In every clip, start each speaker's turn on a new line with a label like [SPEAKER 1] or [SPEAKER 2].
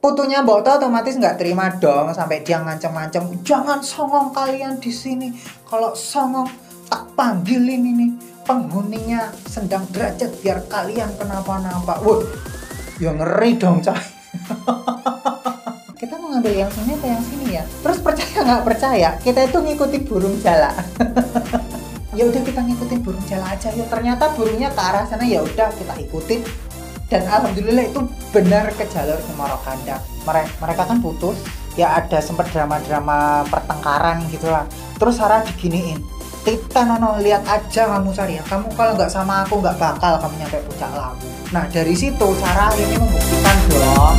[SPEAKER 1] Putunya Mbok To otomatis nggak terima dong, sampai dia ngancem-ngancem, jangan songong kalian di sini. Kalau songong tak panggilin ini penghuninya Sendang Derajat biar kalian kenapa-napa. Wah, ya ngeri dong coy. Kita mau ngambil yang sini apa yang sini ya? Terus percaya nggak percaya, kita itu ngikuti burung jala. Ya udah kita ngikutin burung jala aja yuk. Ternyata burungnya ke arah sana, ya udah kita ikutin. Dan alhamdulillah itu benar ke jalur Cemoro Kandang. Mereka kan putus, ya ada sempat drama-drama pertengkaran gitulah. Terus Sarah diginiin, Tita Nono, lihat aja kamu Sarah, kamu kalau nggak sama aku nggak bakal kamu nyampe Puncak Lawu. Nah dari situ Sarah ini membuktikan dong.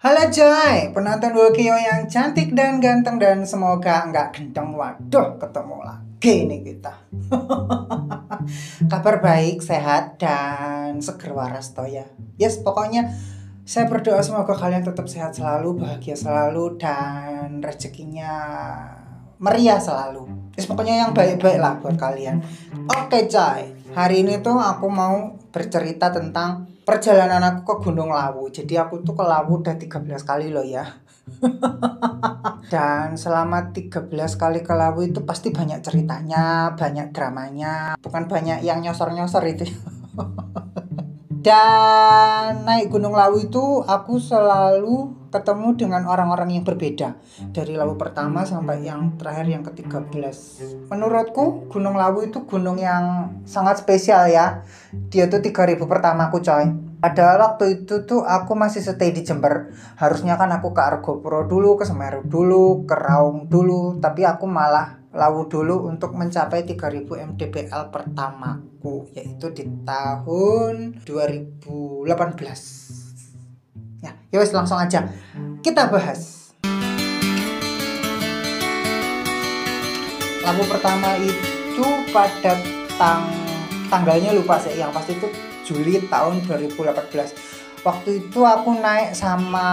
[SPEAKER 1] Halo Joy, penonton Wokio yang cantik dan ganteng dan semoga nggak gendeng. Waduh, ketemu lagi nih kita. Kabar baik, sehat, dan seger waras toh ya. Yes, pokoknya saya berdoa semoga kalian tetap sehat selalu, bahagia selalu, dan rezekinya meriah selalu. Yes, pokoknya yang baik-baik lah buat kalian. Oke Joy, hari ini tuh aku mau bercerita tentang perjalanan aku ke Gunung Lawu. Jadi aku tuh ke Lawu udah 13 kali loh ya. Dan selama 13 kali ke Lawu itu pasti banyak ceritanya, banyak dramanya. Bukan banyak yang nyosor-nyosor itu. Dan naik Gunung Lawu itu aku selalu ketemu dengan orang-orang yang berbeda. Dari Lawu pertama sampai yang terakhir yang ke-13. Menurutku Gunung Lawu itu gunung yang sangat spesial ya. Dia tuh 3000 pertamaku coy. Padahal waktu itu tuh aku masih stay di Jember. Harusnya kan aku ke Argopuro dulu, ke Semeru dulu, ke Raung dulu. Tapi aku malah Lawu dulu untuk mencapai 3000 mdpl pertamaku. Yaitu di tahun 2018. Ya wes langsung aja kita bahas. Lawu pertama itu pada tanggalnya lupa sih, yang pasti itu Juli tahun 2018. Waktu itu aku naik sama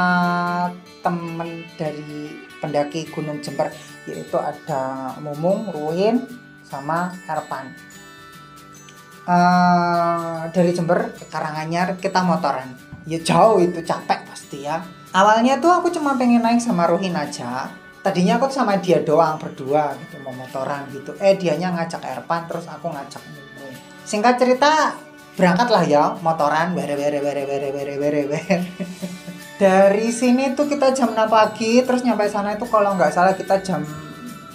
[SPEAKER 1] temen dari pendaki Gunung Jember, yaitu ada Mumung, Ruhin, sama Erpan. Dari Jember ke Karanganyar kita motoran. Ya jauh itu, capek pasti ya. Awalnya tuh aku cuma pengen naik sama Ruhin aja. Tadinya aku sama dia doang berdua gitu, mau motoran gitu. Dianya ngajak Erpan, terus aku ngajak Mumung. Singkat cerita, berangkatlah ya motoran bere. Dari sini tuh kita jam 6 pagi, terus nyampe sana itu kalau nggak salah kita jam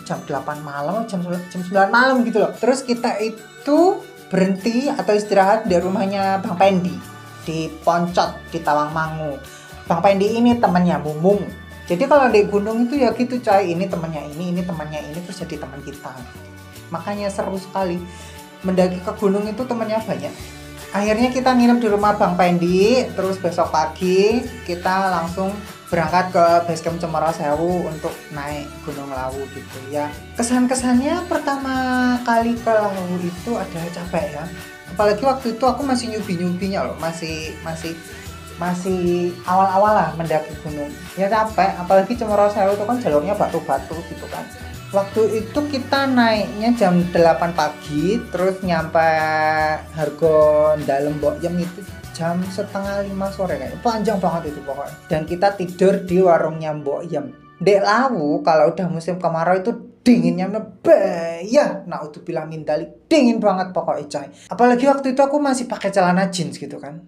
[SPEAKER 1] 8 malam, jam 9 malam gitu loh. Terus kita itu berhenti atau istirahat di rumahnya Bang Pendi di Poncot di Tawangmangu. Bang Pendi ini temannya Mumung. Jadi kalau di gunung itu ya gitu coy, ini temannya ini temannya ini, terus jadi teman kita. Makanya seru sekali. Mendaki ke gunung itu temannya banyak. Akhirnya kita nginep di rumah Bang Pendi, terus besok pagi kita langsung berangkat ke basecamp Cemoro Sewu untuk naik Gunung Lawu gitu ya. Kesan-kesannya pertama kali ke Lawu itu adalah capek ya. Apalagi waktu itu aku masih nyubi-nyubinya loh, masih awal-awal lah mendaki gunung. Ya capek, apalagi Cemoro Sewu itu kan jalurnya batu-batu gitu kan. Waktu itu kita naiknya jam 8 pagi, terus nyampe Hargo Dalem Mbokyem itu jam setengah 5 sore kayaknya. Panjang banget itu pokoknya. Dan kita tidur di warungnya Mbokyem. Dek Lawu kalau udah musim kemarau itu dinginnya ya, naudzubillah min dzalik, dingin banget pokoknya coy. Apalagi waktu itu aku masih pakai celana jeans gitu kan.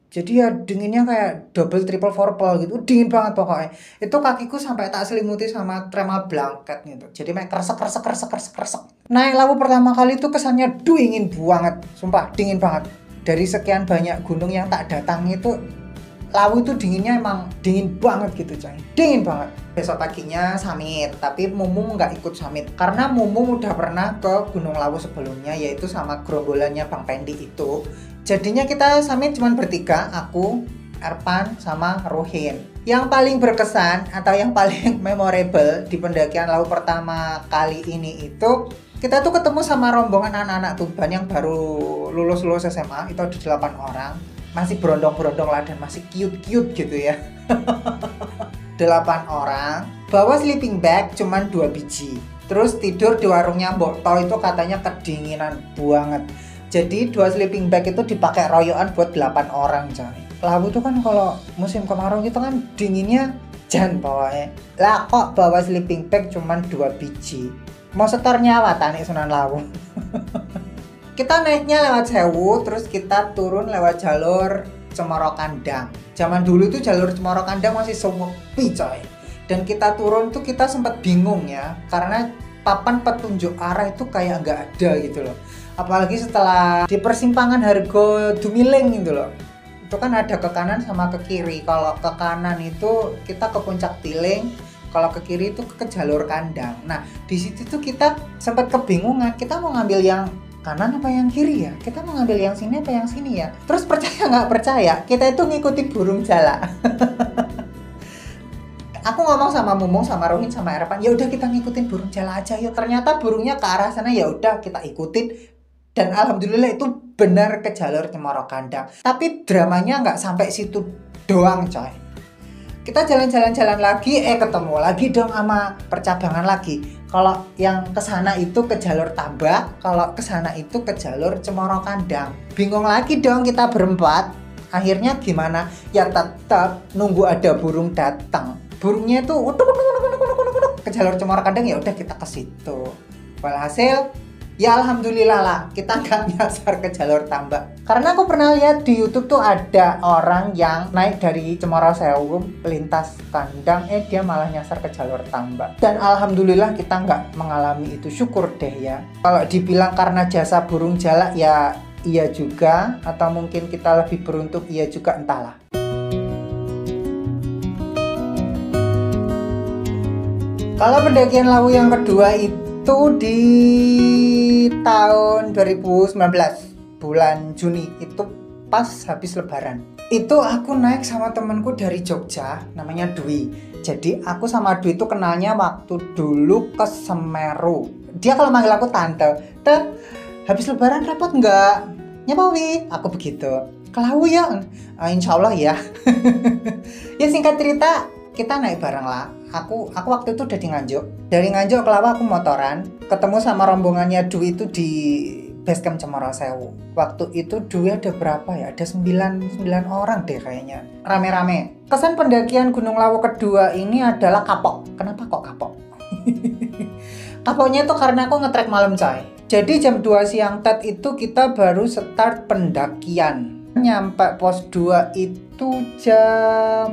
[SPEAKER 1] Jadi ya dinginnya kayak double triple purple gitu, dingin banget pokoknya. Itu kakiku sampai tak selimuti sama thermal blanket gitu. Jadi kayak kresek. Naik Lawu pertama kali itu kesannya dingin banget, sumpah dingin banget. Dari sekian banyak gunung yang tak datangi itu, Lawu itu dinginnya emang dingin banget gitu coy, dingin banget. Besok paginya summit, tapi Mumung nggak ikut summit karena Mumung udah pernah ke Gunung Lawu sebelumnya, yaitu sama gerombolannya Bang Pendi itu. Jadinya kita summit cuma bertiga, aku, Erpan, sama Ruhin. Yang paling berkesan atau yang paling memorable di pendakian Lawu pertama kali ini itu, kita tuh ketemu sama rombongan anak-anak Tuban yang baru lulus SMA, itu ada 8 orang. masih berondong-berondong lah dan masih cute-cute gitu ya. 8 orang, bawa sleeping bag cuman 2 biji. Terus tidur di warungnya Mbok To itu katanya kedinginan banget. Jadi 2 sleeping bag itu dipakai royokan buat 8 orang coy. Lawu tuh kan kalau musim kemarau gitu kan dinginnya jan bawanya. Lah kok bawa sleeping bag cuman 2 biji. Mau setor nyawa tani Sunan Lawu. Kita naiknya lewat Sewu, terus kita turun lewat jalur Cemoro Kandang. Zaman dulu tuh jalur Cemoro Kandang masih sepi coy. Dan kita turun tuh kita sempat bingung ya, karena papan petunjuk arah itu kayak nggak ada gitu loh. Apalagi setelah di persimpangan Hargo Dumiling gitu loh. Itu kan ada ke kanan sama ke kiri. Kalau ke kanan itu kita ke Puncak Tiling, kalau ke kiri itu ke jalur Kandang. Nah, di situ tuh kita sempat kebingungan, kita mau ngambil yang kanan apa yang kiri ya? Kita mau ngambil yang sini apa yang sini ya? Terus percaya nggak percaya, kita itu ngikuti burung jala. Aku ngomong sama Mumung, sama Rohin, sama Erpan, ya udah kita ngikutin burung jala aja yuk. Ternyata burungnya ke arah sana, ya udah kita ikutin. Dan alhamdulillah itu benar ke jalur Cemoro Kandang. Tapi dramanya nggak sampai situ doang coy. Kita jalan-jalan lagi, ketemu lagi dong sama percabangan lagi. Kalau yang ke sana itu ke jalur Tambak, kalau ke sana itu ke jalur Cemoro Kandang. Bingung lagi dong kita berempat. Akhirnya gimana? Ya tetap nunggu ada burung datang. Burungnya itu ke jalur Cemoro Kandang, ya udah kita ke situ. Walhasil ya alhamdulillah lah kita nggak nyasar ke jalur Tambak. Karena aku pernah lihat di YouTube tuh ada orang yang naik dari Cemoro Sewu lintas kandang, dia malah nyasar ke jalur Tambak. Dan alhamdulillah kita nggak mengalami itu, syukur deh ya. Kalau dibilang karena jasa burung jala ya iya juga, atau mungkin kita lebih beruntung iya juga, entahlah. Kalau pendakian Lawu yang kedua itu di tahun 2019 bulan Juni, itu pas habis lebaran. Itu aku naik sama temanku dari Jogja, namanya Dwi. Jadi aku sama Dwi itu kenalnya waktu dulu ke Semeru. Dia kalau manggil aku tante, habis lebaran repot nggak? Nyapa Wi? Aku begitu. Ke Lawu ya? Insya Allah ya. Ya singkat cerita, kita naik bareng lah. Aku waktu itu udah di Nganjuk. Dari Nganjuk ke Lawu aku motoran, ketemu sama rombongannya Dwi itu di basecamp Cemoro Sewu. Waktu itu Dwi ada berapa ya? Ada 9 orang deh kayaknya. Rame-rame. Kesan pendakian Gunung Lawu kedua ini adalah kapok. Kenapa kok kapok? Kapoknya itu karena aku ngetrek malam coy. Jadi jam 2 siang itu kita baru start pendakian. Nyampe pos 2 itu jam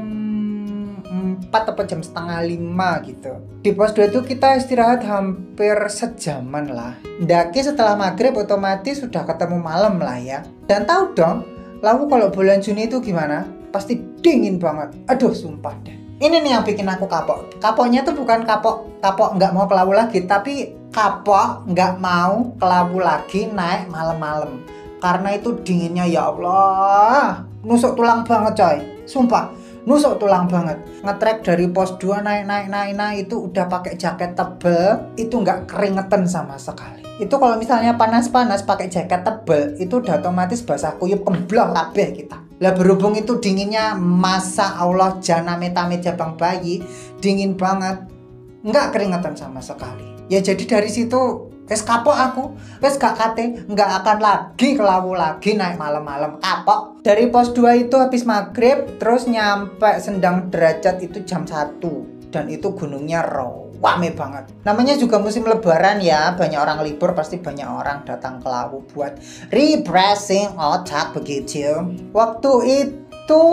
[SPEAKER 1] 4 atau jam setengah 5 gitu. Di pos 2 itu kita istirahat hampir sejaman lah. Ndaki setelah maghrib otomatis sudah ketemu malam lah ya. Dan tahu dong, Lawu kalau bulan Juni itu gimana? Pasti dingin banget. Aduh sumpah deh. Ini nih yang bikin aku kapok. Kapoknya tuh bukan kapok nggak mau ke Lawu lagi, tapi kapok nggak mau ke Lawu lagi naik malam-malam. Karena itu dinginnya ya Allah, nusuk tulang banget coy. Sumpah, nusuk tulang banget. Ngetrek dari pos 2 naik itu udah pakai jaket tebel, itu nggak keringetan sama sekali. Itu kalau misalnya panas-panas pakai jaket tebel, itu udah otomatis basah kuyup kemblang kabeh kita. Lah berhubung itu dinginnya masa Allah jana meta-met jabang bayi, dingin banget, nggak keringetan sama sekali. Ya jadi dari situ wes kapok aku, wes gak kate, nggak akan lagi ke Lawu lagi naik malam-malam, kapok. Dari pos 2 itu habis maghrib, terus nyampe Sendang Derajat itu jam 1. Dan itu gunungnya rame banget. Namanya juga musim lebaran ya, banyak orang libur, pasti banyak orang datang ke Lawu buat refreshing otak begitu. Waktu itu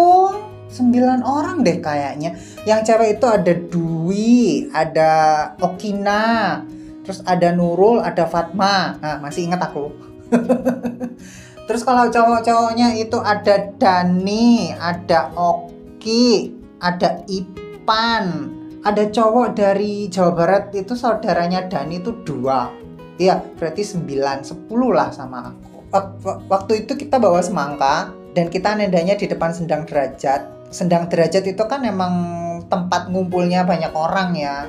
[SPEAKER 1] 9 orang deh kayaknya. Yang cewek itu ada Dwi, ada Okina, terus ada Nurul, ada Fatma. Nah, masih ingat aku. Terus kalau cowok-cowoknya itu ada Dani, ada Oki, ada Ipan. Ada cowok dari Jawa Barat itu saudaranya Dani itu 2. Iya, berarti 9, 10 lah sama aku. Waktu itu kita bawa semangka dan kita nendanya di depan Sendang Derajat. Sendang Derajat itu kan emang tempat ngumpulnya banyak orang ya.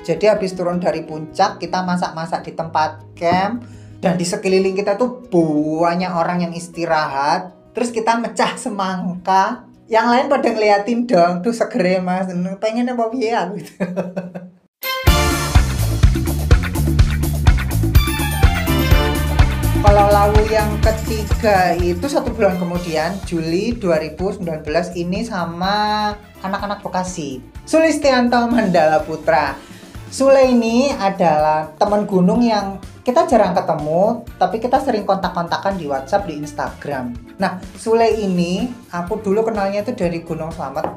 [SPEAKER 1] Jadi habis turun dari puncak kita masak-masak di tempat camp, dan di sekeliling kita tuh banyak orang yang istirahat. Terus kita mecah semangka. Yang lain pada ngeliatin dong, tuh segere mas, pengen apa piye aku gitu. Kalau lawu yang ketiga itu 1 bulan kemudian, Juli 2019 ini sama anak-anak Bekasi. Sulistianto Mandala Putra. Sule ini adalah teman gunung yang kita jarang ketemu, tapi kita sering kontak-kontakan di WhatsApp, di Instagram. Nah, Sule ini aku dulu kenalnya itu dari Gunung Slamet.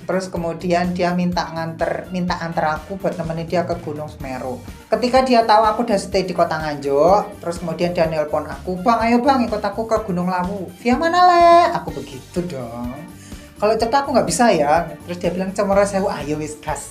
[SPEAKER 1] Terus kemudian dia minta antar aku buat nemenin dia ke Gunung Semeru. Ketika dia tahu aku udah stay di Kota Nganjuk, terus kemudian dia nelpon aku, "Bang, ayo bang, ikut aku ke Gunung Lawu." "Via mana le?" Aku begitu dong. Kalau cerita aku nggak bisa ya. Terus dia bilang, "Cemorosewu, ayo wis gas."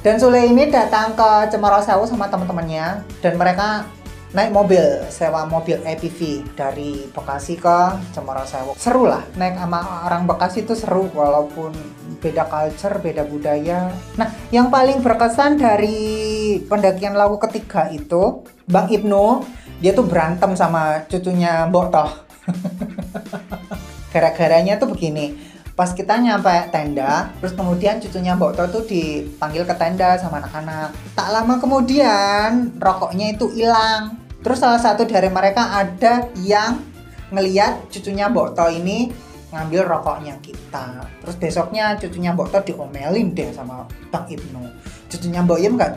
[SPEAKER 1] Dan Sule ini datang ke Cemorosewu sama teman-temannya, dan mereka naik mobil, sewa mobil APV dari Bekasi ke Cemorosewu. Seru lah, naik sama orang Bekasi itu seru walaupun beda culture, beda budaya. Nah, yang paling berkesan dari pendakian Lawu ketiga itu, Bang Ibnu, dia tuh berantem sama cucunya Mbok Toh. Gara-garanya tuh begini. Pas kita nyampe tenda, terus kemudian cucunya Mbok To tuh dipanggil ke tenda sama anak-anak. Tak lama kemudian rokoknya itu hilang. Terus salah satu dari mereka ada yang ngeliat cucunya Mbok To ini ngambil rokoknya kita. Terus besoknya cucunya Mbok To diomelin deh sama Bang Ibnu. Cucunya Mbok Yem nggak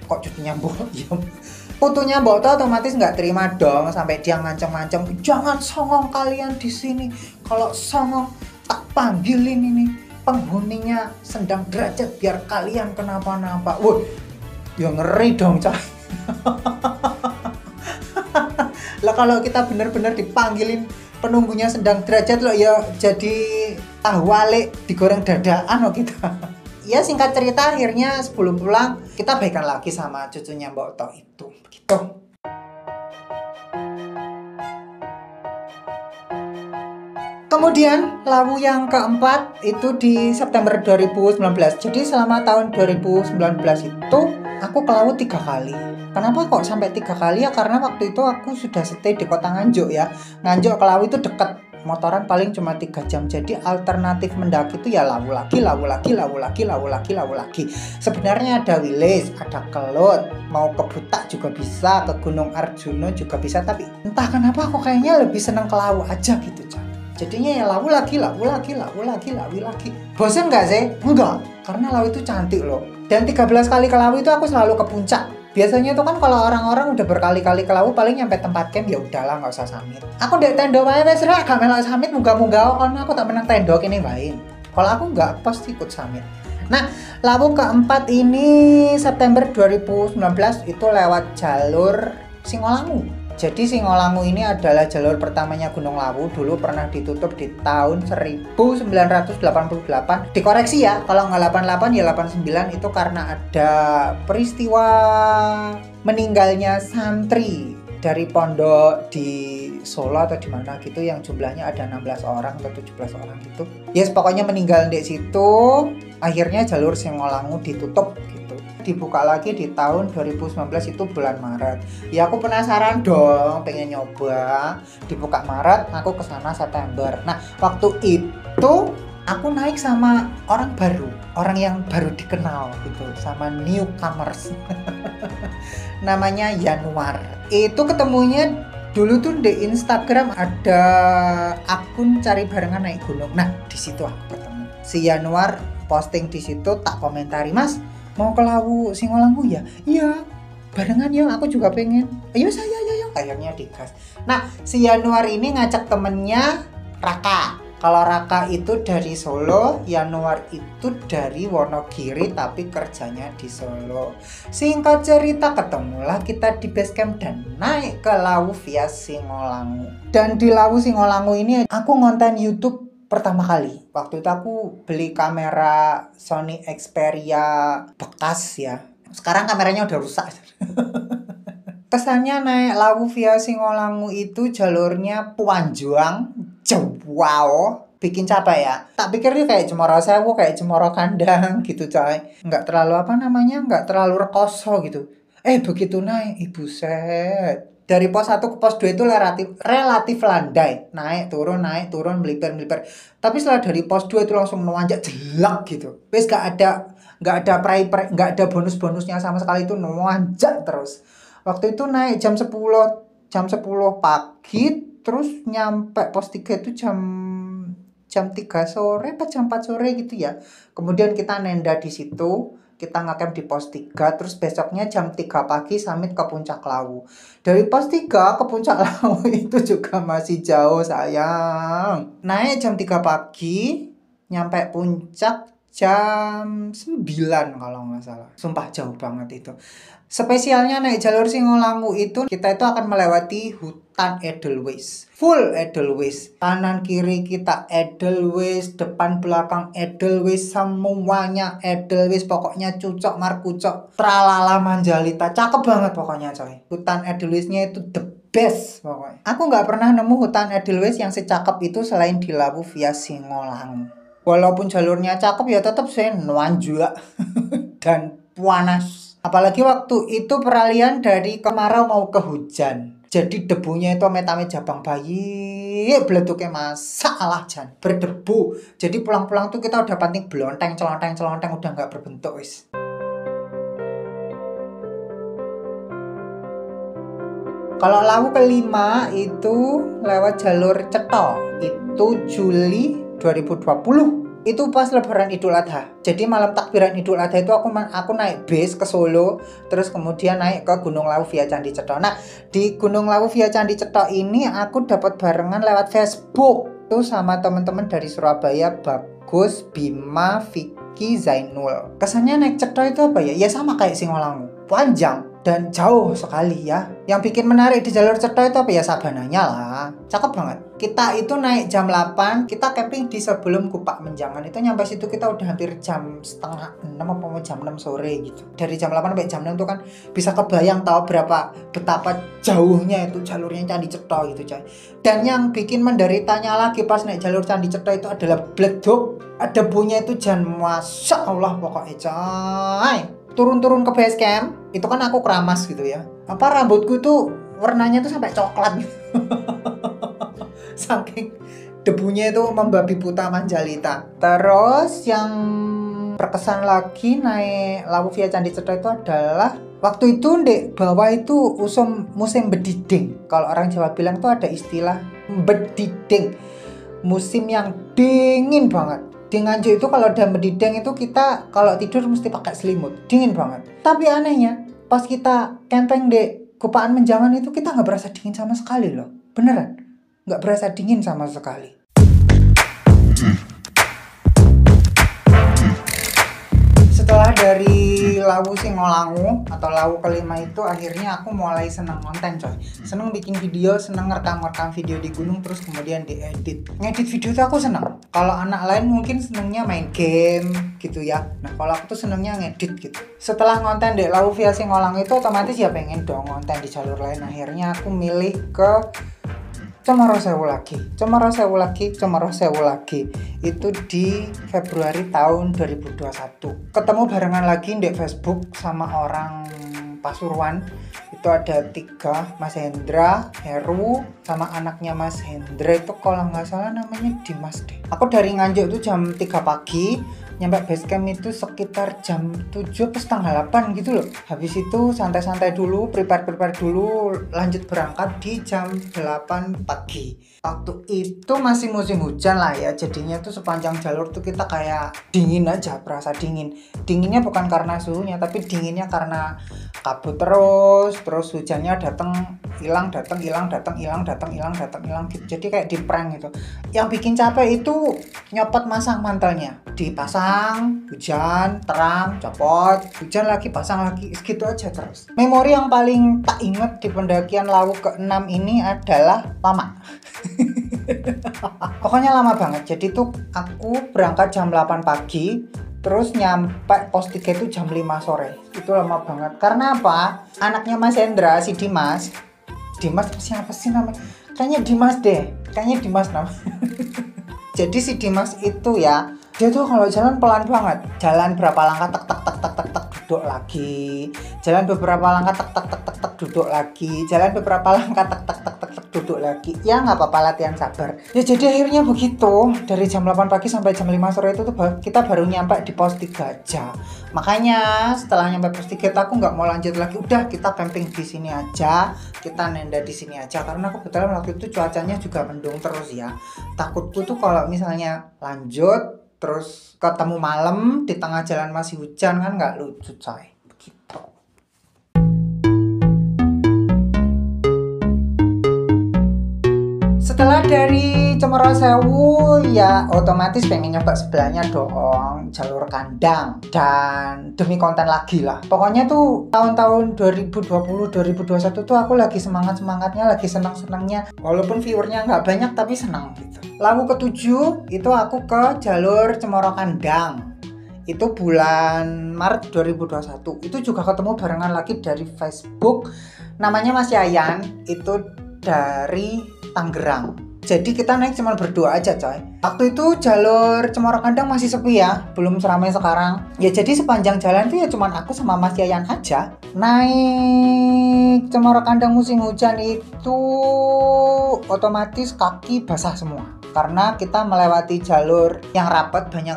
[SPEAKER 1] kok cucunya Mbok Yem. Putunya Mbok To otomatis nggak terima dong, sampai dia ngancam-ngancam, "Jangan songong kalian di sini. Kalau songong tak panggilin ini penghuninya Sendang Derajat biar kalian kenapa-napa." Wah, ya ngeri dong coy. Lah kalau kita bener-bener dipanggilin penunggunya Sendang Derajat loh ya jadi tahu wale digoreng dadaan loh kita. Ya singkat cerita akhirnya sebelum pulang kita baikan lagi sama cucunya Mbok To itu. Begitu. Kemudian Lawu yang keempat itu di September 2019. Jadi selama tahun 2019 itu aku ke Lawu 3 kali. Kenapa kok sampai 3 kali ya? Karena waktu itu aku sudah stay di Kota Nganjuk ya. Nganjuk ke Lawu itu dekat, motoran paling cuma 3 jam. Jadi alternatif mendaki itu ya Lawu lagi. Sebenarnya ada Wilis, ada Kelut, mau ke Butak juga bisa, ke Gunung Arjuna juga bisa. Tapi entah kenapa aku kayaknya lebih seneng ke Lawu aja gitu coy. Jadinya ya Lawu lagi. Bosan nggak sih? Enggak, karena Lawu itu cantik loh. Dan 13 kali ke Lawu itu aku selalu ke puncak. Biasanya itu kan kalau orang-orang udah berkali-kali ke Lawu paling nyampe tempat camp ya udahlah nggak usah summit. Aku ndek tenda wae wis ra gak melok summit munggah-munggah kon aku tak menang tenda kene wae. Kalau aku nggak pasti ikut summit. Nah, Lawu keempat ini September 2019 itu lewat jalur Singolangu. Jadi Singolangu ini adalah jalur pertamanya Gunung Lawu, dulu pernah ditutup di tahun 1988. Dikoreksi ya, kalau nggak 88 ya 89, itu karena ada peristiwa meninggalnya santri dari pondok di Solo atau di mana gitu yang jumlahnya ada 16 orang atau 17 orang gitu. Yes, pokoknya meninggal di situ, akhirnya jalur Singolangu ditutup gitu. Dibuka lagi di tahun 2019 itu bulan Maret. Ya aku penasaran dong, pengen nyoba. Dibuka Maret, aku kesana September. Nah, waktu itu aku naik sama orang baru, orang yang baru dikenal gitu, sama newcomers. Namanya Yanuar. Itu ketemunya dulu tuh di Instagram ada akun cari barengan naik gunung. Nah, di situ aku ketemu. Si Yanuar posting di situ, tak komentari, "Mas, mau ke Lawu Singolangu ya?" "Iya, barengan ya, aku juga pengen." "Ayo saya, ayo." Akhirnya digas. Nah, si Yanuar ini ngajak temennya Raka. Kalau Raka itu dari Solo, Yanuar itu dari Wonogiri tapi kerjanya di Solo. Singkat cerita ketemulah kita di base camp dan naik ke Lawu via Singolangu. Dan di Lawu Singolangu ini aku ngonten YouTube pertama kali. Waktu itu aku beli kamera Sony Xperia bekas ya. Sekarang kameranya udah rusak. Kesannya naik Lawu via Singolangu itu jalurnya panjang, wow, bikin capek ya. Tak pikir dia kayak Cemorosewu, kayak Cemoro Kandang gitu coy. Nggak terlalu nggak terlalu rekoso gitu. Begitu naik, buset. Dari pos 1 ke pos 2 itu relatif landai, naik turun melipir. Tapi setelah dari pos 2 itu langsung menanjak jelek gitu. Wes nggak ada bonus-bonusnya sama sekali, itu menanjak terus. Waktu itu naik jam 10 pagi, terus nyampe pos 3 itu jam 3 sore atau jam 4 sore gitu ya. Kemudian kita nenda di situ, kita ngecamp di pos 3, terus besoknya jam 3 pagi summit ke Puncak Lawu. Dari pos 3 ke Puncak Lawu itu juga masih jauh sayang. Naik jam 3 pagi, nyampe puncak jam 9 kalau nggak salah. Sumpah jauh banget itu. Spesialnya naik jalur Singolangu itu, kita itu akan melewati hutan Edelweiss. Full Edelweiss. Kanan kiri kita Edelweiss, depan belakang Edelweiss, semuanya Edelweiss. Pokoknya cucok markucok, tralala manjalita. Cakep banget pokoknya coy. Hutan Edelweissnya itu the best pokoknya. Aku nggak pernah nemu hutan Edelweiss yang secakep itu selain di Lawu via Singolangu. Walaupun jalurnya cakep ya tetap saya nuanjua dan panas. Apalagi waktu itu peralihan dari kemarau mau ke hujan. Jadi debunya itu metame jabang bayi, beleduknya masalah jan, berdebu. Jadi pulang-pulang tuh kita udah panting belonteng, celonteng, udah nggak berbentuk wis. Kalau Lawu kelima itu lewat jalur Cetho, itu Juli 2020. Itu pas lebaran Idul Adha. Jadi malam takbiran Idul Adha itu aku naik bis ke Solo, terus kemudian naik ke Gunung Lawu via Candi Cetho. Nah, di Gunung Lawu via Candi Cetho ini aku dapat barengan lewat Facebook tuh sama teman-teman dari Surabaya, Bagus, Bima, Vicky, Zainul. Kesannya naik Cetho itu apa ya? Ya sama kayak Singolangu, panjang dan jauh sekali ya. Yang bikin menarik di jalur Cetho itu apa ya? Sabananya lah. Cakep banget. Kita itu naik jam 8, kita camping di sebelum Gupak Menjangan. Itu nyampe situ kita udah hampir jam setengah 6 apa mau jam 6 sore gitu. Dari jam 8 sampai jam 6 tuh kan bisa kebayang tahu betapa jauhnya itu jalurnya Candi Cetho gitu coy. Dan yang bikin menderitanya lagi pas naik jalur Candi Cetho itu adalah bleduk. Debunya itu jan masya Allah pokoknya coy. Turun ke base camp, itu kan aku keramas gitu ya. Apa rambutku tuh warnanya tuh sampai coklat gitu. Saking debunya itu membabi buta manjalita. Terus yang berkesan lagi naik Lawu via Candi Cetho itu adalah waktu itu di bawah itu musim bediding. Kalau orang Jawa bilang tuh ada istilah bediding. Musim yang dingin banget. Di Nganjuk itu kalau udah mendiding itu kita kalau tidur mesti pakai selimut, dingin banget. Tapi anehnya pas kita camping di Gupaan Menjangan itu kita nggak berasa dingin sama sekali loh, beneran nggak berasa dingin sama sekali. Setelah dari Lawu Singolangu atau Lawu kelima itu akhirnya aku mulai seneng konten coy. Seneng bikin video, seneng rekam video di gunung terus kemudian diedit. Ngedit video tuh aku seneng. Kalau anak lain mungkin senengnya main game gitu ya. Nah kalau aku tuh senengnya ngedit gitu. Setelah konten di Lawu via Singolangu itu otomatis ya pengen dong konten di jalur lain. Akhirnya aku milih ke Cemoro Sewu lagi itu di Februari tahun 2021. Ketemu barengan lagi di Facebook sama orang Pasuruan. Itu ada 3, Mas Hendra, Heru, sama anaknya Mas Hendra itu kalau nggak salah namanya Dimas deh. Aku dari Nganjuk itu jam 3 pagi, nyampe base camp itu sekitar jam 7 atau setengah 8 gitu loh. Habis itu santai-santai dulu, prepare dulu, lanjut berangkat di jam 8 pagi. Waktu itu masih musim hujan lah ya, jadinya tuh sepanjang jalur tuh kita kayak dingin aja, berasa dingin. Dinginnya bukan karena suhunya, tapi dinginnya karena kabut terus hujannya hilang gitu. Jadi kayak di prank gitu. Yang bikin capek itu nyopot masang mantelnya. Dipasang, hujan, terang, copot, hujan lagi, pasang lagi, gitu aja terus. Memori yang paling tak inget di pendakian Lawu ke-6 ini adalah lama. Pokoknya lama banget. Jadi tuh aku berangkat jam 8 pagi, terus nyampe pos 3 itu jam 5 sore. Itu lama banget. Karena apa? Anaknya Mas Hendra, si Dimas siapa sih namanya? Kayaknya Dimas namanya. Jadi si Dimas itu ya, dia tuh kalau jalan pelan banget. Jalan berapa langkah tek duduk lagi, jalan beberapa langkah tek tek tek tek tek duduk lagi, jalan beberapa langkah tek tek tek tek tek duduk lagi. Ya nggak apa-apa, latihan sabar. Ya jadi akhirnya begitu, dari jam 8 pagi sampai jam 5 sore itu tuh kita baru nyampe di pos 3 aja. Makanya setelah nyampe pos 3 aku nggak mau lanjut lagi, udah kita camping di sini aja, kita nenda di sini aja, karena kebetulan waktu itu cuacanya juga mendung terus ya. Takutku tuh kalau misalnya lanjut terus ketemu malam di tengah jalan masih hujan, kan nggak lucu coy. Begitu. Setelah dari Cemorosewu ya otomatis pengen nyoba sebelahnya dong, jalur kandang. Dan demi konten lagi lah, pokoknya tuh tahun-tahun 2020-2021 tuh aku lagi semangat-semangatnya, lagi senang-senangnya, walaupun viewernya nggak banyak tapi senang gitu. Lagu ke-7 itu aku ke jalur Cemoro Kandang, itu bulan Maret 2021. Itu juga ketemu barengan lagi dari Facebook, namanya Mas Yayan, itu dari Tangerang. Jadi kita naik cuma berdua aja coy. Waktu itu jalur Cemoro Kandang masih sepi ya, belum seramai sekarang. Ya jadi sepanjang jalan tuh ya cuma aku sama Mas Yayan aja. Naik Cemoro Kandang musim hujan itu otomatis kaki basah semua, karena kita melewati jalur yang rapat, banyak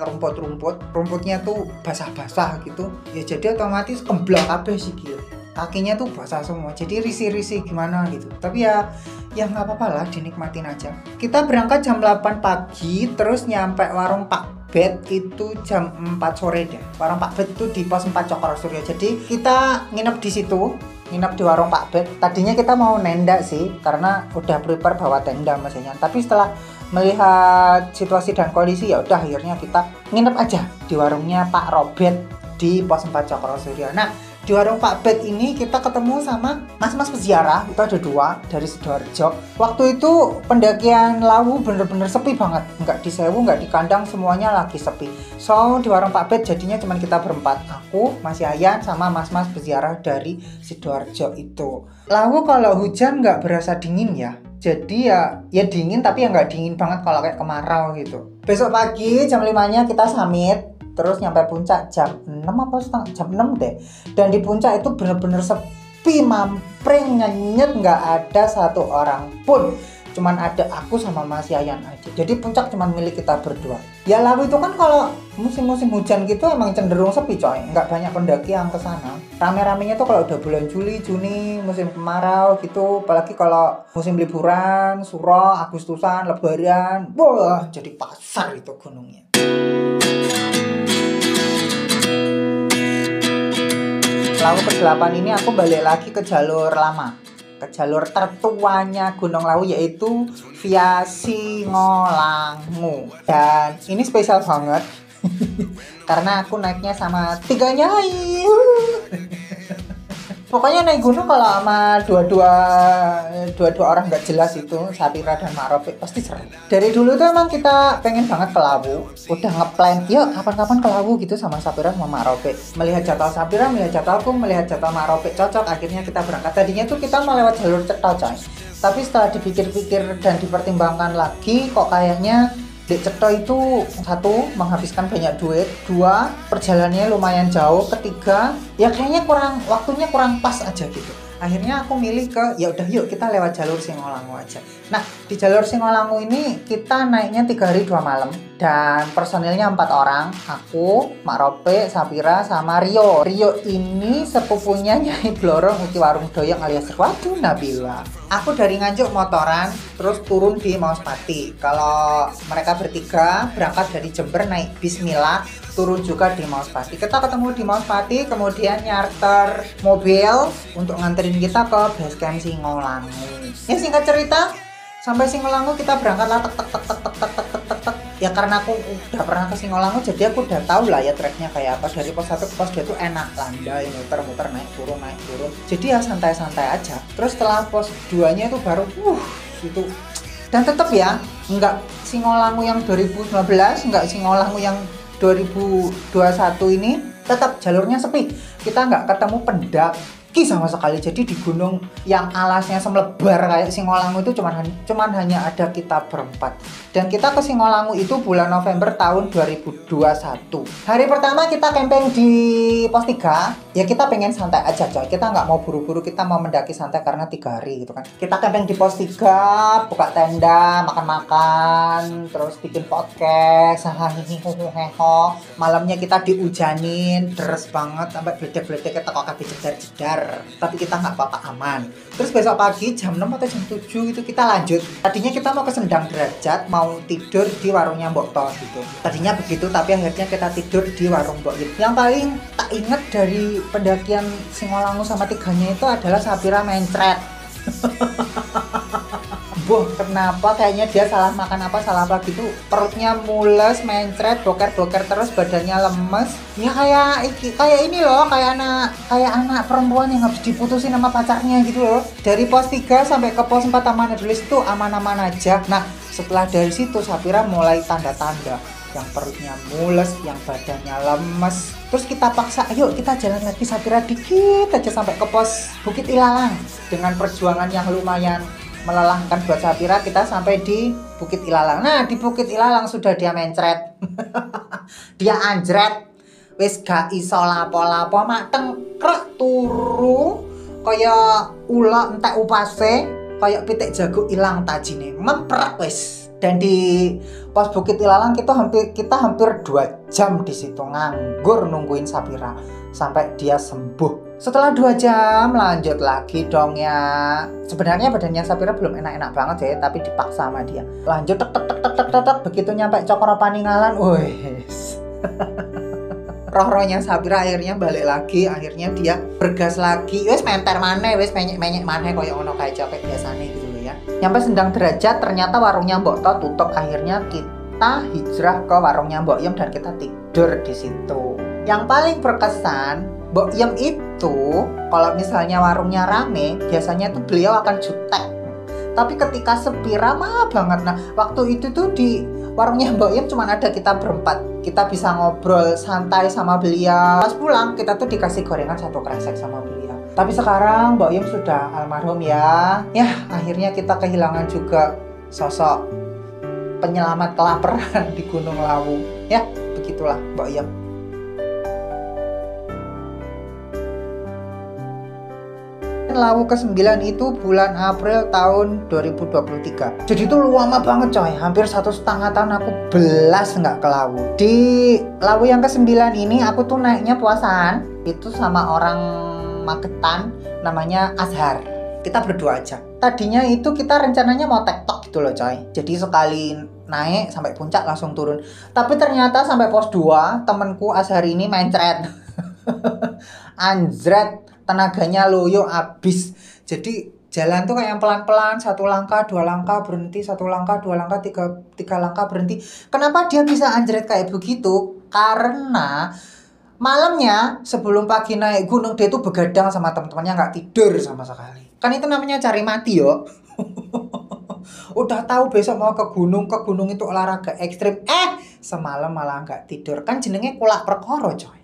[SPEAKER 1] rumputnya tuh basah-basah gitu ya, jadi otomatis kemblak kabeh sikil, kakinya tuh basah semua, jadi risih-risih gimana gitu. Tapi ya nggak apa-apa lah, dinikmatin aja. Kita berangkat jam 8 pagi, terus nyampe warung Pak Bet itu jam 4 sore deh. Warung Pak Bet itu di pos 4 Cokrosuryo, jadi kita nginep di situ, nginep di warung Pak Bet. Tadinya kita mau nenda sih, karena udah prepare bawa tenda mesinnya, tapi setelah melihat situasi dan kondisi ya udah akhirnya kita nginep aja di warungnya Pak Robert di pos 4 Cokrosuryo. Nah, di warung Pak Bet ini kita ketemu sama mas-mas peziarah, itu ada 2 dari Sidoarjo. Waktu itu pendakian Lawu bener-bener sepi banget, nggak di Sewu, nggak di Kandang, semuanya lagi sepi. So di warung Pak Bet jadinya cuma kita berempat, aku, Mas Yayan, sama mas-mas peziarah dari Sidoarjo itu. Lawu kalau hujan nggak berasa dingin ya, jadi ya dingin tapi ya nggak dingin banget kalau kayak kemarau gitu. Besok pagi jam 5-nya kita summit, terus nyampe puncak jam 6 apa setengah jam 6 deh. Dan di puncak itu bener-bener sepi, mampring, ngenyet, nggak ada satu orang pun. Cuman ada aku sama Mas Yayan aja. Jadi puncak cuman milik kita berdua. Ya Lawu itu kan kalau musim-musim hujan gitu emang cenderung sepi coy, nggak banyak pendaki yang kesana. Rame-ramenya tuh kalau udah bulan Juli, Juni, musim kemarau gitu. Apalagi kalau musim liburan, Suro, Agustusan, Lebaran, wah jadi pasar itu gunungnya. Lawu ke-8 ini aku balik lagi ke jalur lama, ke jalur tertuanya Gunung Lawu, yaitu via Singolangu. Dan ini spesial banget karena aku naiknya sama 3 nyai. Pokoknya naik gunung kalau sama dua orang nggak jelas itu, Sapira dan Marope, pasti seru. Dari dulu tuh emang kita pengen banget ke Lawu, udah ngeplan, yuk kapan-kapan ke Lawu gitu sama Sapira sama Marope. Melihat jadwal Sapira, melihat jadwalku, melihat jadwal Marope cocok, akhirnya kita berangkat. Tadinya tuh kita mau lewat jalur Cetho coy, tapi setelah dipikir-pikir dan dipertimbangkan lagi, kok kayaknya di Cetho itu 1 menghabiskan banyak duit, 2 perjalanannya lumayan jauh, 3 ya kayaknya waktunya kurang pas aja gitu. Akhirnya aku milih ke ya udah yuk kita lewat jalur Singolangu aja. Nah, di jalur Singolangu ini kita naiknya 3 hari 2 malam dan personilnya 4 orang, aku, Mak Rope, Sapira, sama Rio. Rio ini sepupunya Nyai Blorong Uki Warung Doyong alias waduh Nabila. Aku dari Nganjuk motoran, terus turun di Mauspati. Kalau mereka bertiga berangkat dari Jember naik Bismillah, turun juga di Mauspati. Kita ketemu di Mauspati, kemudian nyarter mobil untuk nganterin kita ke base camp Singolangu. Ya singkat cerita, sampai Singolangu kita berangkat lah tek. Ya karena aku udah pernah ke Singolangu, jadi aku udah tahu lah ya treknya kayak apa. Dari pos 1 ke pos 2 itu enak, landai, muter-muter, naik turun. Jadi ya santai-santai aja. Terus setelah pos 2-nya itu baru itu. Dan tetap ya, nggak Singolangu yang 2019, nggak Singolangu yang 2021 ini, tetap jalurnya sepi. Kita nggak ketemu pendaki ski sama sekali. Jadi di gunung yang alasnya semelebar kayak Singolangu itu cuman hanya ada kita berempat. Dan kita ke Singolangu itu bulan November tahun 2021. Hari pertama kita camping di Pos 3. Ya kita pengen santai aja coy. Kita nggak mau buru-buru, kita mau mendaki santai karena 3 hari gitu kan. Kita camping di Pos 3, buka tenda, makan-makan, terus bikin podcast, malamnya kita dihujanin, deres banget sampai bledek-bledek kita kok kabeh jedar-jedar. Tapi kita nggak apa-apa, aman. Terus besok pagi jam 6 atau jam 7 itu kita lanjut. Tadinya kita mau ke Sendang Derajat, mau tidur di warungnya Mbok Tos gitu. Tadinya begitu, tapi akhirnya kita tidur di warung Mbok Yip. Yang paling tak inget dari pendakian Singolangu sama 3-nya itu adalah Sapira mencret. Boh, kenapa kayaknya dia salah makan apa gitu, perutnya mules, mencret, boker-boker terus, badannya lemes. Ya kayak ini loh, kayak anak perempuan yang habis diputusin sama pacarnya gitu loh. Dari pos 3 sampai ke pos 4 Taman Adulis itu aman-aman aja. Nah, setelah dari situ Sapira mulai tanda-tanda, yang perutnya mules, yang badannya lemes. Terus kita paksa, ayo kita jalan lagi Sapira dikit aja sampai ke pos Bukit Ilalang. Dengan perjuangan yang lumayan melelahkan buat Sapira, kita sampai di Bukit Ilalang. Nah, di Bukit Ilalang sudah dia mencret. Dia anjret. Wis gak iso lapo-lapo, mak tengkrek turu kaya ula entek upase, kaya pitik jago ilang tajine. Meprek wis. Dan di pos Bukit Ilalang kita hampir 2 jam di situ nganggur nungguin Sapira sampai dia sembuh. Setelah 2 jam lanjut lagi dong ya. Sebenarnya badannya Sapira belum enak-enak banget ya, tapi dipaksa sama dia. Lanjut tek begitu nyampe Cokro Paningalan, wes. Roh-rohnya Sapira akhirnya balik lagi, akhirnya dia bergas lagi. Wes menter maneh, wes menyek maneh koyo ono kayak copet biasane gitu loh ya. Nyampe Sendang Derajat ternyata warungnya Mbok To tutup. Akhirnya kita hijrah ke warungnya Mbok Yem dan kita tidur di situ. Yang paling berkesan, Mbok Yem itu kalau misalnya warungnya rame, biasanya tuh beliau akan jutek. Tapi ketika sepi ramah banget. Nah, waktu itu tuh di warungnya Mbok Yem cuma ada kita berempat. Kita bisa ngobrol santai sama beliau. Pas pulang kita tuh dikasih gorengan 1 kresek sama beliau. Tapi sekarang Mbok Yem sudah almarhum ya. Ya, akhirnya kita kehilangan juga sosok penyelamat kelaparan di Gunung Lawu. Ya, begitulah Mbok Yem. Lawu ke-9 itu bulan April tahun 2023. Jadi itu lama banget coy, hampir 1,5 tahun aku belas nggak ke Lawu. Di Lawu yang ke-9 ini aku tuh naiknya puasaan, itu sama orang Magetan namanya Azhar. Kita berdua aja. Tadinya itu kita rencananya mau tektok gitu loh coy. Jadi sekali naik sampai puncak langsung turun. Tapi ternyata sampai pos 2 temenku Azhar ini mencret. Anjret. Tenaganya loyo abis. Jadi jalan tuh kayak pelan-pelan, 1 langkah, 2 langkah berhenti, 1 langkah, 2 langkah, 3 langkah berhenti. Kenapa dia bisa anjret kayak begitu? Karena malamnya sebelum pagi naik gunung dia tuh begadang sama teman-temannya, nggak tidur sama sekali. Kan itu namanya cari mati yo. Udah tahu besok mau ke gunung itu olahraga ekstrim. Semalam malah nggak tidur. Kan jenenge kulak perkoro coy.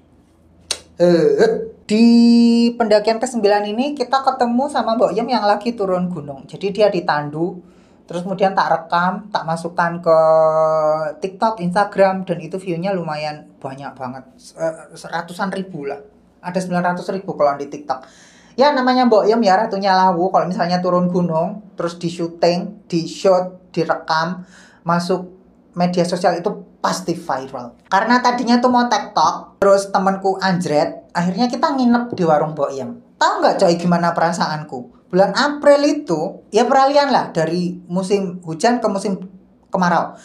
[SPEAKER 1] Di pendakian ke-9 ini kita ketemu sama Mbok Yem yang lagi turun gunung. Jadi dia ditandu, terus kemudian tak rekam, tak masukkan ke TikTok, Instagram, dan itu view-nya lumayan banyak banget, ratusan ribu lah. Ada 900.000 kalau di TikTok. Ya namanya Mbok Yem ya, ratunya Lawu. Kalau misalnya turun gunung, terus di syuting, di shoot, direkam, masuk media sosial itu pasti viral. Karena tadinya tuh mau TikTok, terus temanku anjret, akhirnya kita nginep di warung Mbok Yem. Tahu nggak coy gimana perasaanku? Bulan April itu ya peralihan lah dari musim hujan ke musim kemarau.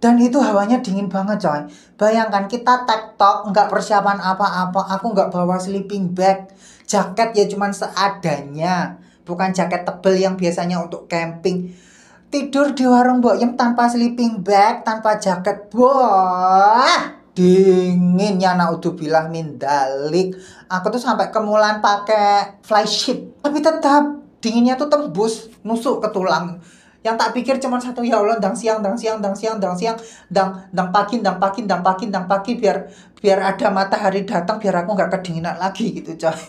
[SPEAKER 1] Dan itu hawanya dingin banget coy. Bayangkan kita TikTok nggak persiapan apa-apa, aku nggak bawa sleeping bag, jaket ya cuman seadanya, bukan jaket tebel yang biasanya untuk camping. Tidur di warung Mbok Yem tanpa sleeping bag, tanpa jaket. Wah, dinginnya naudzubillah min dalik. Aku tuh sampai kemulan pakai fly sheet. Tapi tetap dinginnya tuh tembus, nusuk ke tulang. Yang tak pikir cuma satu, ya Allah, dang siang, dang pagi biar ada matahari datang, biar aku nggak kedinginan lagi gitu coy.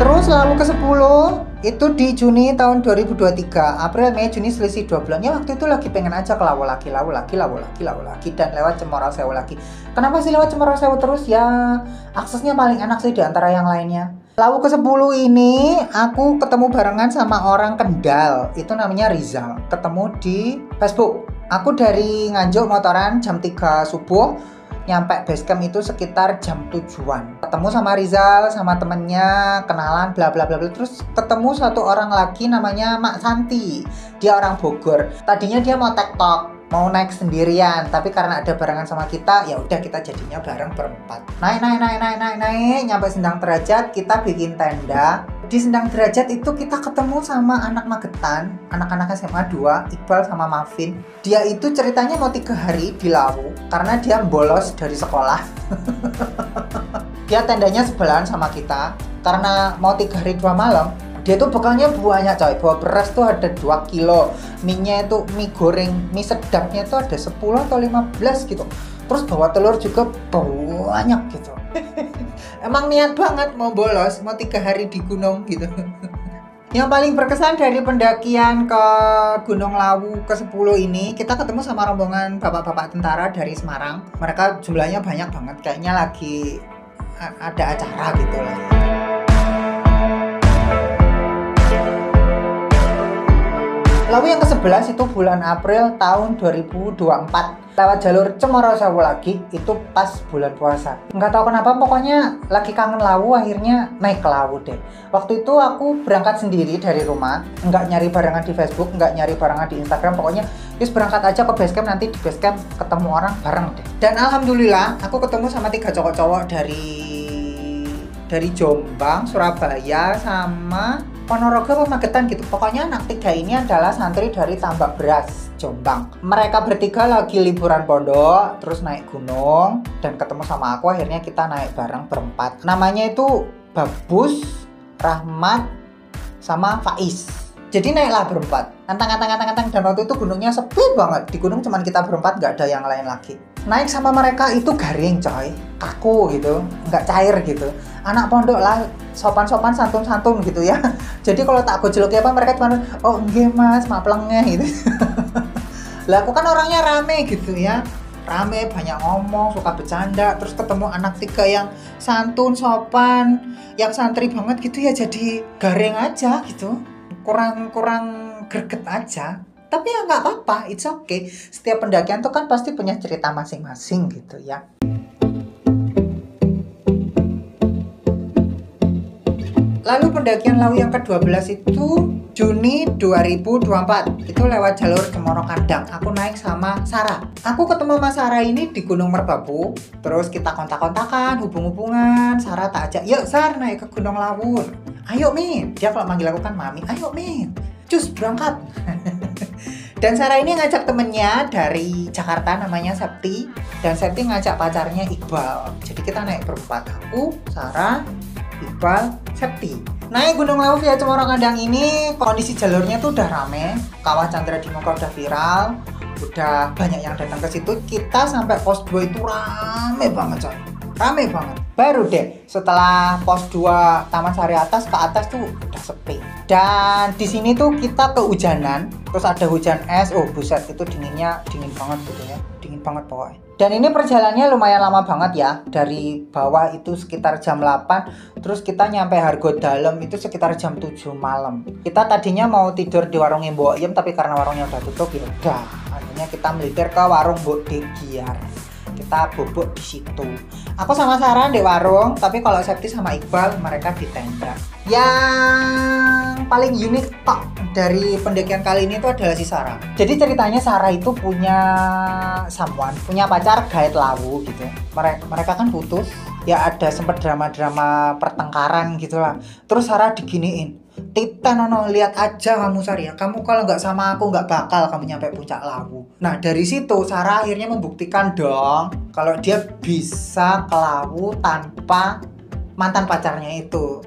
[SPEAKER 1] Terus lalu ke-10 itu di Juni tahun 2023. April, Mei, Juni selisih 2 bulan. Ya waktu itu lagi pengen aja ke Lawu lagi dan lewat Cemoro Sewu lagi. Kenapa sih lewat Cemoro Sewu terus? Ya aksesnya paling enak sih di antara yang lainnya. Lalu ke-10 ini aku ketemu barengan sama orang Kendal. Itu namanya Rizal. Ketemu di Facebook. Aku dari Nganjuk motoran jam 3 subuh. Nyampe basecamp itu sekitar jam 7-an. Ketemu sama Rizal, sama temennya, kenalan, bla bla bla bla. Terus ketemu satu orang lagi namanya Mak Santi. Dia orang Bogor. Tadinya dia mau TikTok, mau naik sendirian, tapi karena ada barengan sama kita, ya udah kita jadinya bareng berempat. Naik, nyampe Sendang Derajat, kita bikin tenda. Di Sendang Derajat itu kita ketemu sama anak Magetan, anak-anak SMA 2, Iqbal sama Mavin. Dia itu ceritanya mau 3 hari di Lawu karena dia bolos dari sekolah. Dia tendanya sebelahan sama kita karena mau 3 hari 2 malam. Dia tuh bekalnya banyak coy, bawa beras tuh ada 2 kilo, mie-nya itu mie goreng, mie sedapnya tuh ada 10 atau 15 gitu. Terus bawa telur juga banyak gitu. Emang niat banget mau bolos, mau 3 hari di gunung gitu. Yang paling berkesan dari pendakian ke Gunung Lawu ke-10 ini, kita ketemu sama rombongan bapak-bapak tentara dari Semarang. Mereka jumlahnya banyak banget, kayaknya lagi ada acara gitu lah. Lalu yang ke-11 itu bulan April tahun 2024. Lewat jalur Cemoro Sewu lagi, itu pas bulan puasa. Nggak tahu kenapa, pokoknya lagi kangen Lawu, akhirnya naik ke Lawu deh. Waktu itu aku berangkat sendiri dari rumah, nggak nyari barengan di Facebook, nggak nyari barengan di Instagram, pokoknya terus berangkat aja ke basecamp, nanti di basecamp ketemu orang bareng deh. Dan alhamdulillah, aku ketemu sama 3 cowok-cowok dari Jombang, Surabaya, sama Ponorogo apa Magetan gitu. Pokoknya anak 3 ini adalah santri dari Tambak Beras, Jombang. Mereka bertiga lagi liburan pondok, terus naik gunung, dan ketemu sama aku, akhirnya kita naik bareng berempat. Namanya itu Babus, Rahmat, sama Faiz. Jadi naiklah berempat, antang, dan waktu itu gunungnya sepi banget. Di gunung cuman kita berempat, nggak ada yang lain lagi. Naik sama mereka itu garing coy, kaku gitu, nggak cair gitu. Anak pondok lah, sopan-sopan, santun-santun gitu ya. Jadi kalau tak gojloki apa, mereka cuma, oh nggih mas, maplengnya gitu. Lah aku kan orangnya rame gitu ya, rame, banyak ngomong, suka bercanda. Terus ketemu anak 3 yang santun, sopan, yang santri banget gitu ya, jadi garing aja gitu, kurang greget aja. Tapi ya nggak apa-apa, it's okay. Setiap pendakian tuh kan pasti punya cerita masing-masing gitu ya. Lalu pendakian Lawu yang ke-12 itu Juni 2024. Itu lewat jalur Cemoro Kandang. Aku naik sama Sarah. Aku ketemu sama Sarah ini di Gunung Merbabu. Terus kita kontak-kontakan, hubung-hubungan. Sarah tak ajak, yuk Sar naik ke Gunung Lawu. Ayo Min. Dia kalau manggil aku kan Mami. Ayo Min. Cus berangkat. Dan Sarah ini ngajak temennya dari Jakarta, namanya Septi. Dan Septi ngajak pacarnya Iqbal. Jadi kita naik berempat. Aku, Sarah, Iqbal, Septi. Naik Gunung Lawu via Cemoro Kandang ini, kondisi jalurnya tuh udah rame. Kawah Candra di Muka udah viral. Udah banyak yang datang ke situ. Kita sampai pos 2 itu rame banget coy. Rame banget. Baru deh setelah pos 2 Taman Sari atas ke atas tuh udah sepi. Dan di sini tuh kita kehujanan, terus ada hujan es. Oh buset, itu dingin banget gitu ya, dingin banget pokoknya. Dan ini perjalanannya lumayan lama banget ya. Dari bawah itu sekitar jam 8, terus kita nyampe Hargo Dalem itu sekitar jam 7 malam. Kita tadinya mau tidur di warungnya Mbok Iem, tapi karena warungnya udah tutup ya udah. Akhirnya kita melipir ke warung Mbok Degiar. Kita bobok di situ. Aku sama Sarah di warung, tapi kalau Septi sama Iqbal mereka di tenda. Yang paling unik tok dari pendakian kali ini itu adalah si Sarah. Jadi ceritanya Sarah itu punya punya pacar guide Lawu gitu. Mereka kan putus, ya ada sempat drama-drama pertengkaran gitulah. Terus Sarah diginiin, Tita Nono, lihat aja kamu Sarah, kamu kalau nggak sama aku nggak bakal kamu nyampe puncak Lawu. Nah dari situ Sarah akhirnya membuktikan dong kalau dia bisa ke Lawu tanpa mantan pacarnya itu.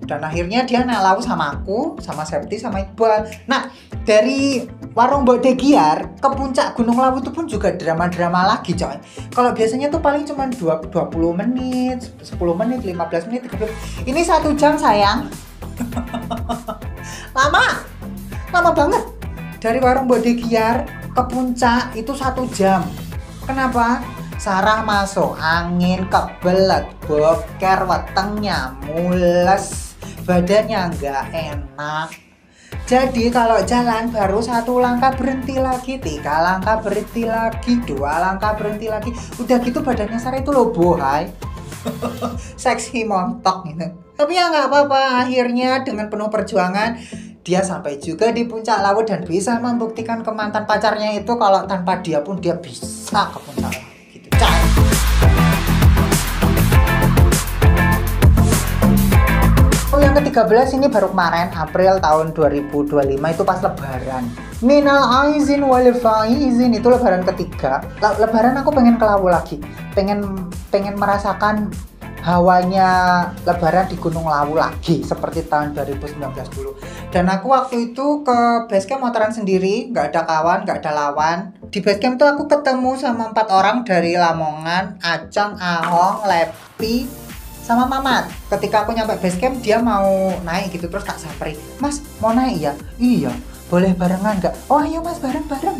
[SPEAKER 1] Dan akhirnya dia naik Lawu sama aku, sama Septi, sama Iqbal. Nah dari Warung Mbok Giar ke puncak Gunung Lawu itu pun juga drama-drama lagi coy. Kalau biasanya tuh paling cuma 20 menit, 10 menit, 15 menit, 30 menit. Ini 1 jam sayang. Lama banget. Dari warung Mbok Giar ke puncak itu 1 jam. Kenapa? Sarah masuk angin, kebelet, boker, wetengnya mules, badannya nggak enak. Jadi kalau jalan baru 1 langkah berhenti lagi, 3 langkah berhenti lagi, 2 langkah berhenti lagi. Udah gitu badannya Sarah itu loh bohai. Seksi montok gitu. Tapi ya nggak apa-apa, akhirnya dengan penuh perjuangan dia sampai juga di puncak Lawu dan bisa membuktikan ke mantan pacarnya itu kalau tanpa dia pun dia bisa ke puncak Lawu gitu. Yang ke-13 ini baru kemarin April tahun 2025 itu pas lebaran. Minal aizin wal faizin itu lebaran ketiga. Lebaran aku pengen ke Lawu lagi. Pengen merasakan hawanya lebaran di Gunung Lawu lagi seperti tahun 2019 dulu. Dan aku waktu itu ke basecamp motoran sendiri, nggak ada kawan, nggak ada lawan. Di basecamp tuh aku ketemu sama 4 orang dari Lamongan, Acang, Ahong, Lepi, sama Mamat. Ketika aku nyampe basecamp dia mau naik gitu, terus tak samperin, "Mas mau naik ya?" "Iya." "Boleh barengan nggak?" "Oh ayo mas, bareng-bareng."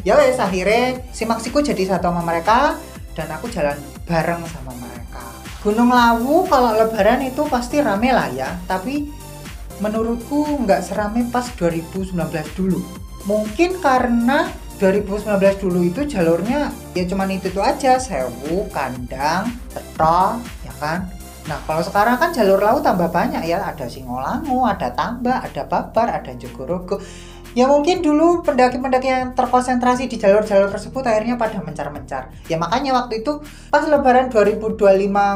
[SPEAKER 1] Ya wes, akhirnya si Maksiku jadi satu sama mereka dan aku jalan bareng sama mereka. Gunung Lawu kalau lebaran itu pasti rame lah ya, tapi menurutku nggak serame pas 2019 dulu. Mungkin karena 2019 dulu itu jalurnya ya cuman itu aja, Sewu, Kandang, Petro, ya kan. Nah kalau sekarang kan jalur Lawu tambah banyak ya, ada Singolangu, ada Tambak, ada Babar, ada Jogorogo. Ya mungkin dulu pendaki-pendaki yang terkonsentrasi di jalur-jalur tersebut akhirnya pada mencar-mencar. Ya makanya waktu itu pas lebaran 2025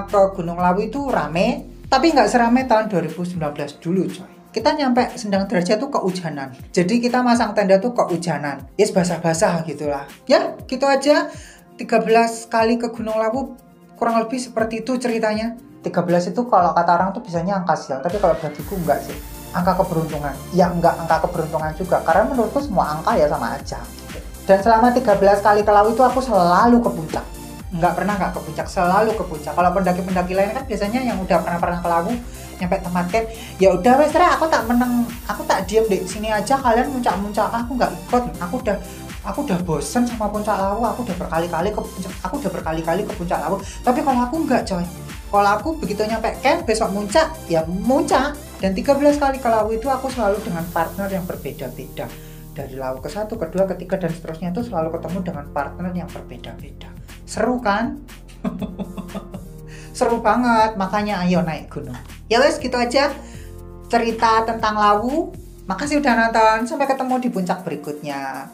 [SPEAKER 1] ke Gunung Lawu itu rame, tapi nggak serame tahun 2019 dulu coy. Kita nyampe Sendang Derajat tuh kehujanan. Jadi kita masang tenda tuh kehujanan. Yes, basah-basah gitulah. Ya, gitu aja. 13 kali ke Gunung Lawu kurang lebih seperti itu ceritanya. 13 itu kalau kata orang tuh biasanya angka sial, tapi kalau bagiku enggak sih. Angka keberuntungan. Ya enggak angka keberuntungan juga, karena menurutku semua angka ya sama aja. Dan selama 13 kali ke Lawu itu aku selalu ke puncak. Nggak pernah nggak ke puncak, selalu ke puncak. Kalau pendaki-pendaki lain kan biasanya yang udah pernah ke Lawu nyampe tempat camp, ya udah wes aku tak diem di sini aja, kalian muncak-muncak, aku nggak ikut. Aku udah bosen sama puncak Lawu, aku udah berkali-kali ke puncak Lawu. Tapi kalau aku nggak coy, kalau aku begitu nyampe camp besok muncak, ya muncak. Dan 13 kali ke Lawu itu aku selalu dengan partner yang berbeda-beda. Dari Lawu ke 1, ke 2, ke 3 dan seterusnya itu selalu ketemu dengan partner yang berbeda-beda. Seru kan? Seru banget, makanya ayo naik gunung. Ya wes gitu aja cerita tentang Lawu. Makasih udah nonton, sampai ketemu di puncak berikutnya.